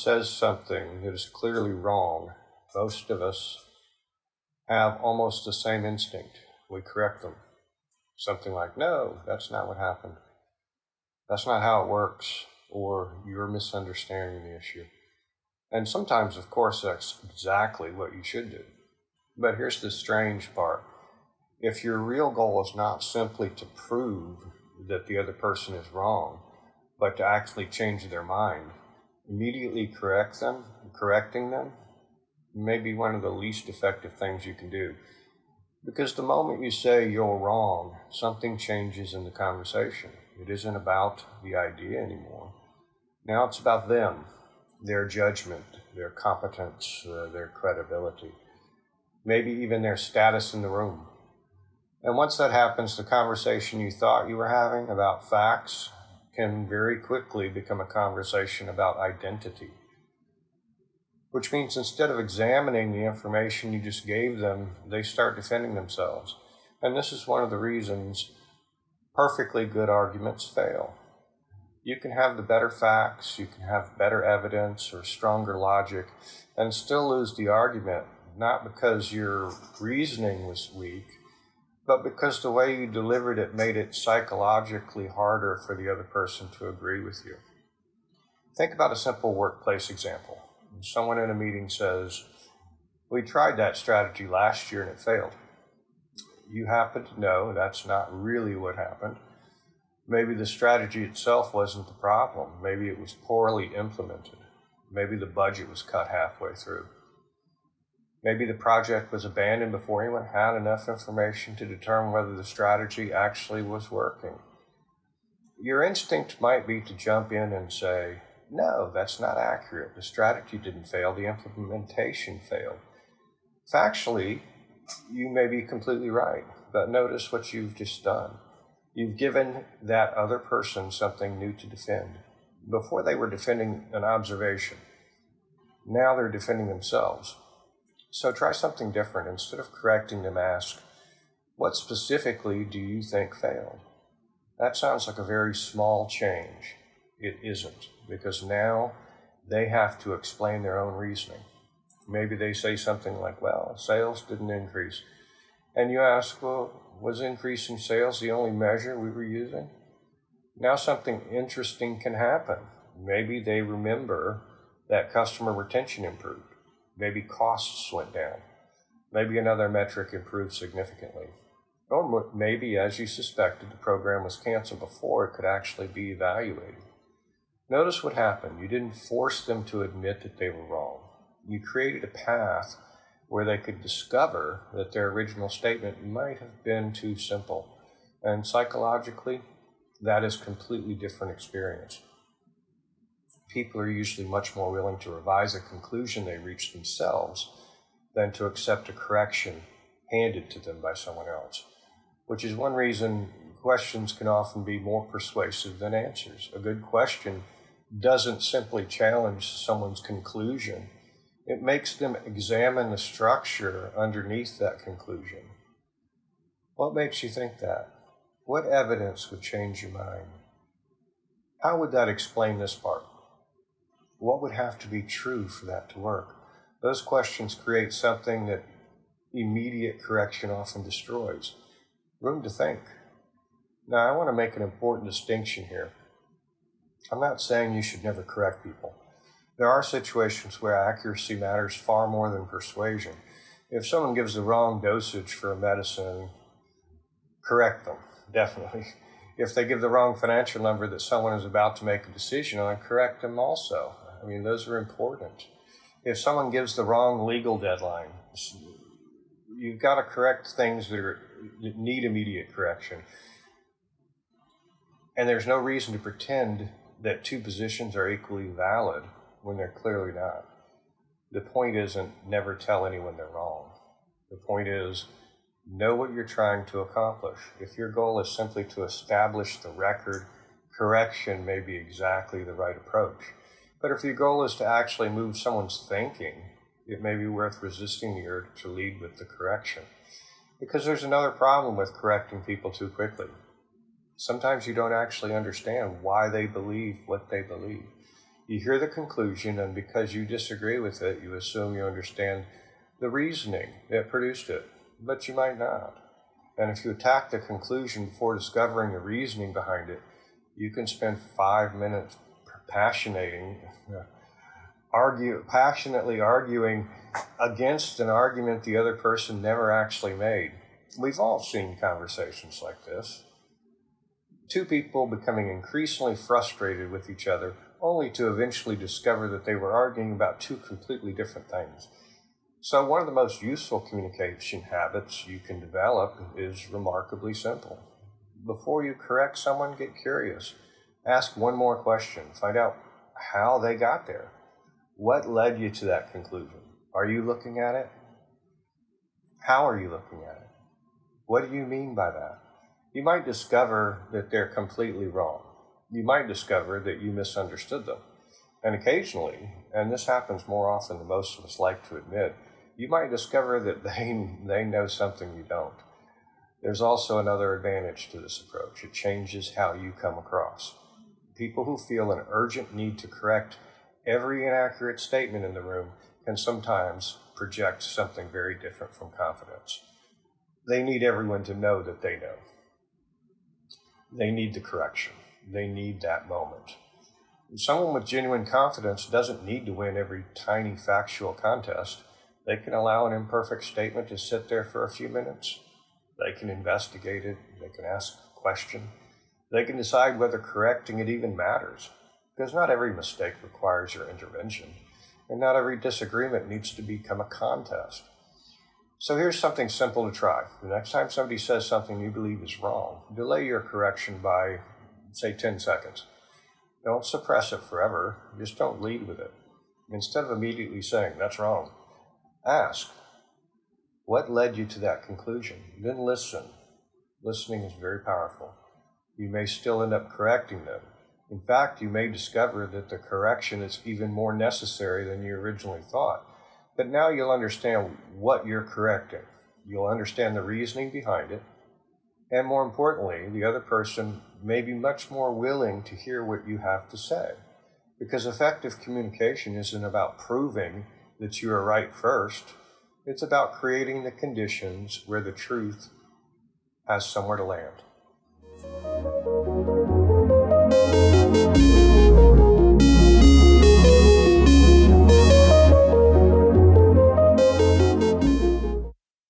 says something that is clearly wrong, most of us have almost the same instinct. We correct them. Something like, no, that's not what happened. That's not how it works, or you're misunderstanding the issue. And sometimes, of course, that's exactly what you should do. But here's the strange part. If your real goal is not simply to prove that the other person is wrong, but to actually change their mind, immediately correcting them may be one of the least effective things you can do. Because the moment you say you're wrong, something changes in the conversation. It isn't about the idea anymore. Now it's about them, their judgment, their competence, their credibility, maybe even their status in the room. And once that happens, the conversation you thought you were having about facts can very quickly become a conversation about identity. Which means instead of examining the information you just gave them, they start defending themselves. And this is one of the reasons perfectly good arguments fail. You can have the better facts, you can have better evidence or stronger logic, and still lose the argument, not because your reasoning was weak, but because the way you delivered it made it psychologically harder for the other person to agree with you. Think about a simple workplace example. Someone in a meeting says, we tried that strategy last year and it failed. You happen to know that's not really what happened. Maybe the strategy itself wasn't the problem. Maybe it was poorly implemented. Maybe the budget was cut halfway through. Maybe the project was abandoned before anyone had enough information to determine whether the strategy actually was working. Your instinct might be to jump in and say, no, that's not accurate. The strategy didn't fail. The implementation failed. Factually, you may be completely right, but notice what you've just done. You've given that other person something new to defend. Before they were defending an observation. Now they're defending themselves. So try something different. Instead of correcting them, ask, what specifically do you think failed? That sounds like a very small change. It isn't, because now they have to explain their own reasoning. Maybe they say something like, well, sales didn't increase. And you ask, well, was increase in sales the only measure we were using? Now something interesting can happen. Maybe they remember that customer retention improved. Maybe costs went down. Maybe another metric improved significantly. Or maybe, as you suspected, the program was canceled before it could actually be evaluated. Notice what happened. You didn't force them to admit that they were wrong. You created a path where they could discover that their original statement might have been too simple. And psychologically, that is a completely different experience. People are usually much more willing to revise a conclusion they reach themselves than to accept a correction handed to them by someone else, which is one reason questions can often be more persuasive than answers. A good question doesn't simply challenge someone's conclusion. It makes them examine the structure underneath that conclusion. What makes you think that? What evidence would change your mind? How would that explain this part? What would have to be true for that to work? Those questions create something that immediate correction often destroys. Room to think. Now, I want to make an important distinction here. I'm not saying you should never correct people. There are situations where accuracy matters far more than persuasion. If someone gives the wrong dosage for a medicine, correct them, definitely. If they give the wrong financial number that someone is about to make a decision on, correct them also. I mean, those are important. If someone gives the wrong legal deadline, you've got to correct things that need immediate correction. And there's no reason to pretend that two positions are equally valid when they're clearly not. The point isn't never tell anyone they're wrong. The point is know what you're trying to accomplish. If your goal is simply to establish the record, correction may be exactly the right approach. But if your goal is to actually move someone's thinking, it may be worth resisting the urge to lead with the correction. Because there's another problem with correcting people too quickly. Sometimes you don't actually understand why they believe what they believe. You hear the conclusion, and because you disagree with it, you assume you understand the reasoning that produced it, but you might not. And if you attack the conclusion before discovering the reasoning behind it, you can spend 5 minutes passionately arguing against an argument the other person never actually made. We've all seen conversations like this. Two people becoming increasingly frustrated with each other, only to eventually discover that they were arguing about two completely different things. So one of the most useful communication habits you can develop is remarkably simple. Before you correct someone, get curious. Ask one more question. Find out how they got there. What led you to that conclusion? Are you looking at it? How are you looking at it? What do you mean by that? You might discover that they're completely wrong. You might discover that you misunderstood them. And occasionally, and this happens more often than most of us like to admit, you might discover that they know something you don't. There's also another advantage to this approach. It changes how you come across. People who feel an urgent need to correct every inaccurate statement in the room can sometimes project something very different from confidence. They need everyone to know that they know. They need the correction. They need that moment. Someone with genuine confidence doesn't need to win every tiny factual contest. They can allow an imperfect statement to sit there for a few minutes. They can investigate it. They can ask a question. They can decide whether correcting it even matters. Because not every mistake requires your intervention, and not every disagreement needs to become a contest. So here's something simple to try. The next time somebody says something you believe is wrong, delay your correction by, say, 10 seconds. Don't suppress it forever. Just don't lead with it. Instead of immediately saying, that's wrong, ask, what led you to that conclusion? Then listen. Listening is very powerful. You may still end up correcting them. In fact, you may discover that the correction is even more necessary than you originally thought. But now you'll understand what you're correcting. You'll understand the reasoning behind it. And more importantly, the other person may be much more willing to hear what you have to say. Because effective communication isn't about proving that you are right first. It's about creating the conditions where the truth has somewhere to land.